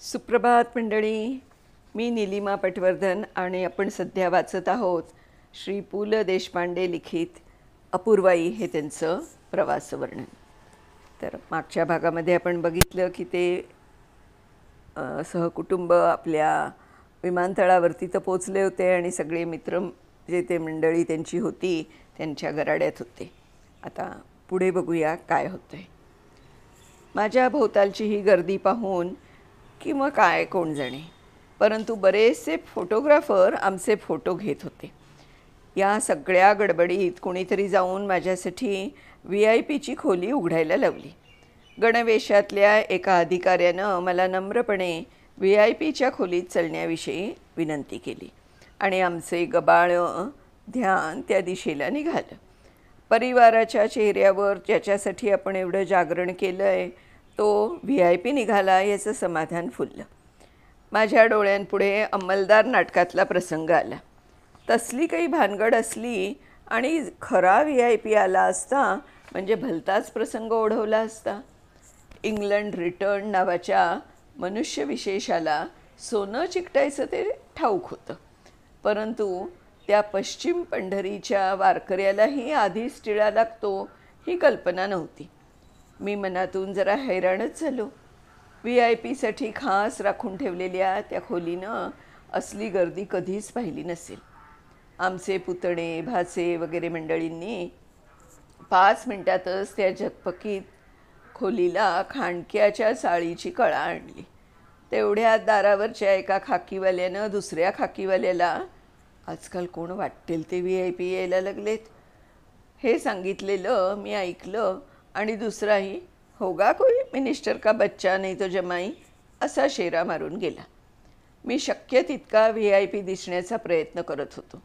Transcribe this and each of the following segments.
सुप्रभात मंडळी. मी नीलिमा पटवर्धन आणि आपण सध्या वाचत आहोत श्री पु ल देशपांडे लिखित अपूर्वाई हे त्यांचं प्रवासवर्णन. तर मागच्या भागामध्ये आपण बघितलं की ते सहकुटुंब आपल्या विमानतळावरती तर पोचले होते आणि सगळे मित्र जे ते मंडळी त्यांची होती त्यांच्या गराड्यात होते. आता पुढे बघूया काय होतं आहे. माझ्या भोवतालची ही गर्दी पाहून किंवा काय कोण जाणे, परंतु बरेचसे फोटोग्राफर आमचे फोटो घेत होते. या सगळ्या गडबडीत कोणीतरी जाऊन माझ्यासाठी VIP ची खोली उघडायला लावली. गणवेशातल्या एका अधिकाऱ्यानं मला नम्रपणे VIP च्या खोलीत चलण्याविषयी विनंती केली आणि आमचे गबाळं ध्यान त्या दिशेला निघालं. परिवाराच्या चेहऱ्यावर ज्याच्यासाठी आपण एवढं जागरण केलं आहे तो VIP निघाला याचं समाधान फुललं. माझ्या डोळ्यांपुढे अंमलदार नाटकातला प्रसंग आला. तसली काही भानगड असली आणि खरा VIP आला असता म्हणजे भलताच प्रसंग ओढवला असता. इंग्लंड रिटर्न नावाच्या मनुष्यविशेषाला सोनं चिकटायचं ते ठाऊक होतं, परंतु त्या पश्चिम पंढरीच्या वारकऱ्यालाही आधीच टिळा लागतो ही कल्पना नव्हती. मी मनातून जरा हैराणच झालो. VIP साठी खास राखून ठेवलेल्या त्या खोलीनं असली गर्दी कधीच पाहिली नसेल. आमचे पुतणे भाचे वगैरे मंडळींनी 5 मिनिटातच त्या झकपकीत खोलीला खांडक्याच्या साळीची कळा आणली. तेवढ्यात दारावरच्या एका खाकीवाल्यानं दुसऱ्या खाकीवाल्याला आजकाल कोण वाटेल ते VIP यायला लागलेत हे सांगितलेलं मी ऐकलं आणि दुसराही होगा कोई मिनिस्टर का बच्चा नाही तो जमाई असा शेरा मारून गेला. मी शक्य तितका VIP दिसण्याचा प्रयत्न करत होतो.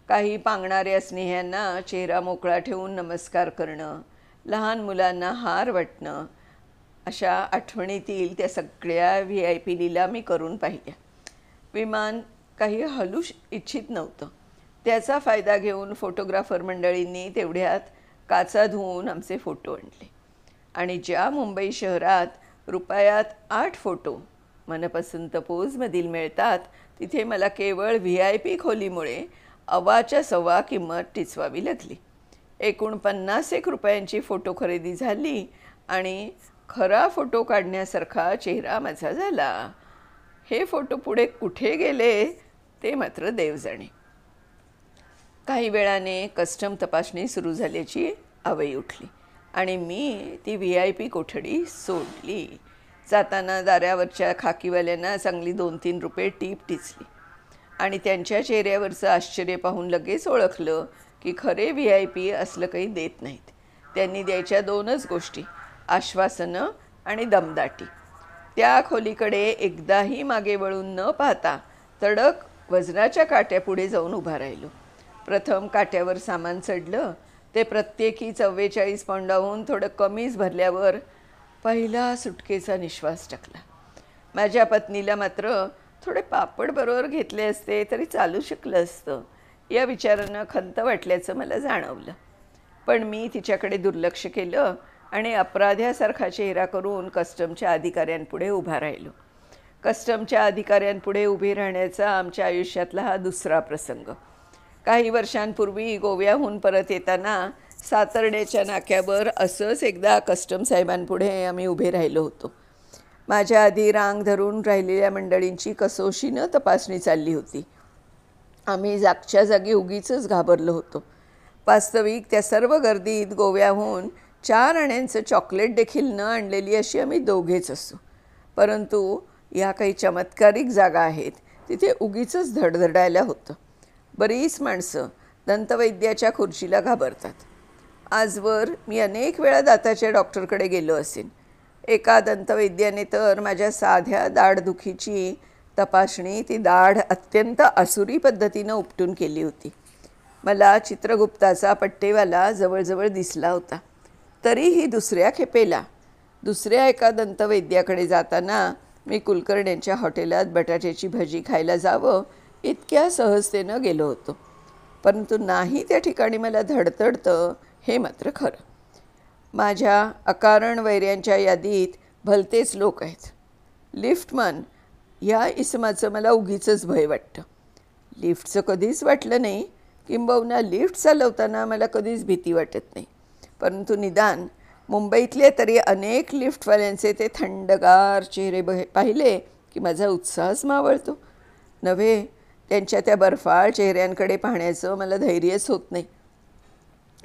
काही पांगणाऱ्या स्नेह्यांना चेहरा मोकळा ठेवून नमस्कार करणं, लहान मुलांना हार वाटणं, अशा आठवणीतील त्या सगळ्या VIP लीला मी करून पाहिल्या. विमान काही हलू इच्छित नव्हतं. त्याचा फायदा घेऊन फोटोग्राफर मंडळींनी तेवढ्यात काचा धुवून आमचे फोटो आणले आणि ज्या मुंबई शहरात रुपयात 8 फोटो मनपसंत पोजमधील मिळतात तिथे मला केवळ VIP खोलीमुळे अवाच्या सव्वा किंमत टिचवावी लागली. एकूण 50 रुपयांची फोटो खरेदी झाली आणि खरा फोटो काढण्यासारखा चेहरा माझा झाला. हे फोटो पुढे कुठे गेले ते मात्र देव जाणे. काही वेळाने कस्टम तपासणी सुरू झाल्याची आवई उठली आणि मी ती VIP कोठडी सोडली. जाताना दारावरच्या खाकीवाल्यांना चांगली 2-3 रुपये टीप टिचली आणि त्यांच्या चेहऱ्यावरचं आश्चर्य पाहून लगेच ओळखलं की खरे VIP असलं काही देत नाहीत. त्यांनी द्यायच्या 2च गोष्टी, आश्वासनं आणि दमदाटी. त्या खोलीकडे एकदाही मागे वळून न पाहता तडक वजनाच्या काट्यापुढे जाऊन उभा राहिलो. प्रथम काट्यावर सामान चढलं. ते प्रत्येकी 44 पाऊंडाहून थोडं कमीच भरल्यावर पहिला सुटकेचा निश्वास टाकला. माझ्या पत्नीला मात्र थोडे पापड बरोबर घेतले असते तरी चालू शकलं असतं या विचारानं खंत वाटल्याचं मला जाणवलं. पण मी तिच्याकडे दुर्लक्ष केलं आणि अपराध्यासारखा चेहरा करून कस्टमच्या अधिकाऱ्यांपुढे उभा राहिलो. कस्टमच्या अधिकाऱ्यांपुढे उभे राहण्याचा आमच्या आयुष्यातला हा दुसरा प्रसंग. काही वर्षांपूर्वी गोव्याहून परत येताना सातर्ड्याच्या नाक्यावर असंच एकदा कस्टम साहेबांपुढे आम्ही उभे राहिलो होतो. माझ्या आधी रांग धरून राहिलेल्या मंडळींची कसोशीनं तपासणी चालली होती. आम्ही जागच्या जागी उगीचच घाबरलो होतो. वास्तविक त्या सर्व गर्दीत गोव्याहून 4 आण्यांचं चॉकलेट देखील न आणलेली अशी आम्ही दोघेच असू. परंतु या काही चमत्कारिक जागा आहेत तिथे उगीचच धडधडायला होतं. बरीच माणसं दंतवैद्याच्या खुर्चीला घाबरतात. आजवर मी अनेक वेळा दाताच्या डॉक्टरकडे गेलो असेन. एका दंतवैद्याने तर माझ्या साध्या दाढदुखीची तपासणी ती दाढ अत्यंत आसुरी पद्धतीनं उपटून केली होती. मला चित्रगुप्ताचा पट्टेवाला जवळजवळ दिसला होता. तरीही दुसऱ्या खेपेला दुसऱ्या एका दंतवैद्याकडे जाताना मी कुलकर्ण्यांच्या हॉटेलात बटाट्याची भजी खायला जावं इतक्या सहजतेनं गेलो होतो. परंतु नाही त्या ठिकाणी मला धडतडतं हे मात्र खरं. माझ्या अकारण वैऱ्यांच्या यादीत भलतेच लोक आहेत. लिफ्टमन ह्या इसमाचं मला उगीचच भय वाटतं. लिफ्टचं कधीच वाटलं नाही, किंबहुना लिफ्ट चालवताना मला कधीच भीती वाटत नाही. परंतु निदान मुंबईतले तरी अनेक लिफ्टवाल्यांचे ते थंडगार चेहरे पाहिले की माझा उत्साहच मावळतो. नव्हे, त्यांच्या त्या बर्फाळ चेहऱ्यांकडे पाहण्याचं मला धैर्यच होत नाही.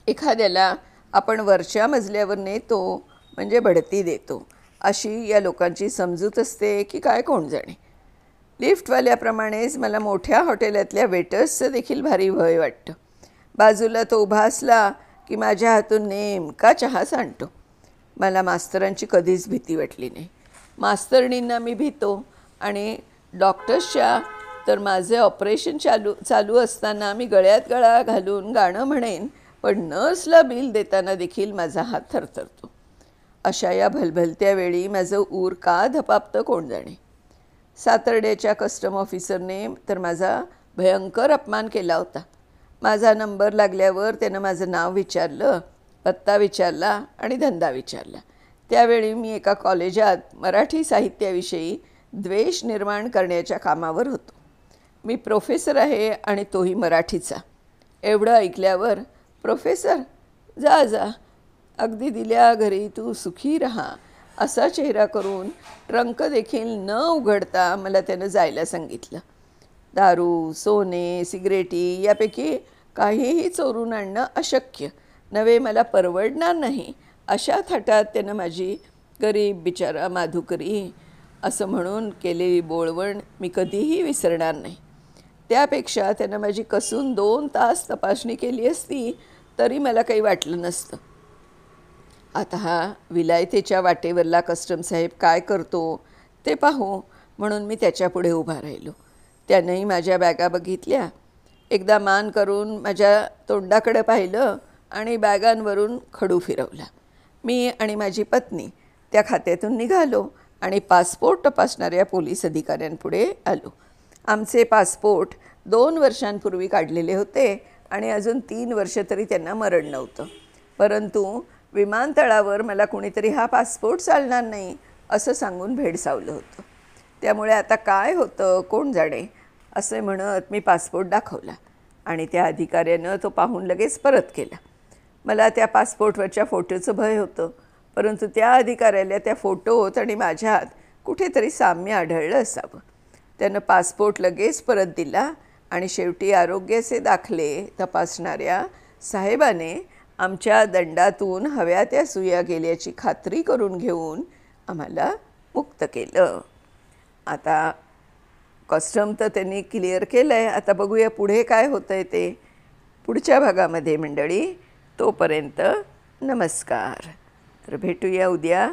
एखाद्याला आपण वरच्या मजल्यावर नेतो म्हणजे बढती देतो, अशी या लोकांची समजूत असते की काय कोण जाणे. लिफ्टवाल्याप्रमाणेच मला मोठ्या हॉटेलातल्या वेटर्सचं देखील भारी भय वाटतं. बाजूला तो उभा असला की माझ्या हातून नेमका चहा सांडतो. मला मास्तरांची कधीच भीती वाटली नाही. मास्तरणींना मी भीतो आणि डॉक्टर्सच्या तर माझे ऑपरेशन चालू असताना मी गळ्यात गळा घालून गाणं म्हणेन, पण नर्सला बिल देताना देखील माझा हात थरथरतो. अशा या भलभलत्या वेळी माझं ऊर का धपापतं कोण जाणे. सातर्ड्याच्या कस्टम ऑफिसरने तर माझा भयंकर अपमान केला होता. माझा नंबर लागल्यावर त्यानं माझं नाव विचारलं, पत्ता विचारला आणि धंदा विचारला. त्यावेळी मी एका कॉलेजात मराठी साहित्याविषयी द्वेष निर्माण करण्याच्या कामावर होतो. मी प्रोफेसर आहे आणि तोही मराठीचा. एवढं ऐकल्यावर, प्रोफेसर, जा जा, अगदी दिल्या घरी तू सुखी राहा, असा चेहरा करून ट्रंक देखील न उघडता मला त्यानं जायला सांगितलं. दारू, सोने, सिगरेटी यापैकी काहीही चोरून आणणं अशक्य नव्हे, मला परवडणार नाही, अशा थाटात त्यानं माझी गरीब बिचारा माधुकरी असं म्हणून केलेली बोळवण मी कधीही विसरणार नाही. त्यापेक्षा त्यानं माझी कसून 2 तास तपासणी केली असती तरी मला काही वाटलं नसतं. आता हा विलायतेच्या वाटेवरला कस्टम साहेब काय करतो ते पाहू म्हणून मी त्याच्यापुढे उभा राहिलो. त्यानंही माझ्या बॅगा बघितल्या, एकदा मान करून माझ्या तोंडाकडे पाहिलं आणि बॅगांवरून खडू फिरवला. मी आणि माझी पत्नी त्या खात्यातून निघालो आणि पासपोर्ट तपासणाऱ्या पोलीस अधिकाऱ्यांपुढे आलो. आमचे पासपोर्ट 2 वर्षांपूर्वी काढलेले होते आणि अजून 3 वर्ष तरी त्यांना मरण नव्हतं. परंतु विमानतळावर मला कुणीतरी हा पासपोर्ट चालणार नाही असं सांगून भेडसावलं होतं. त्यामुळे आता काय होतं कोण जाणे असे म्हणत मी पासपोर्ट दाखवला आणि त्या अधिकाऱ्यानं तो पाहून लगेच परत केला. मला त्या पासपोर्टवरच्या फोटोचं भय होतं, परंतु त्या अधिकाऱ्याला त्या फोटोत आणि माझ्यात कुठेतरी साम्य आढळलं असावं. त्यानं पासपोर्ट लगेच परत दिला आणि शेवटी आरोग्याचे दाखले तपासणाऱ्या साहेबाने आमच्या दंडातून हव्या त्या सुया गेल्याची खात्री करून घेऊन आम्हाला मुक्त केलं. आता कस्टम तर त्यांनी क्लिअर केलं आहे. आता बघूया पुढे काय होतं आहे ते पुढच्या भागामध्ये मंडळी. तोपर्यंत नमस्कार. तर भेटूया उद्या.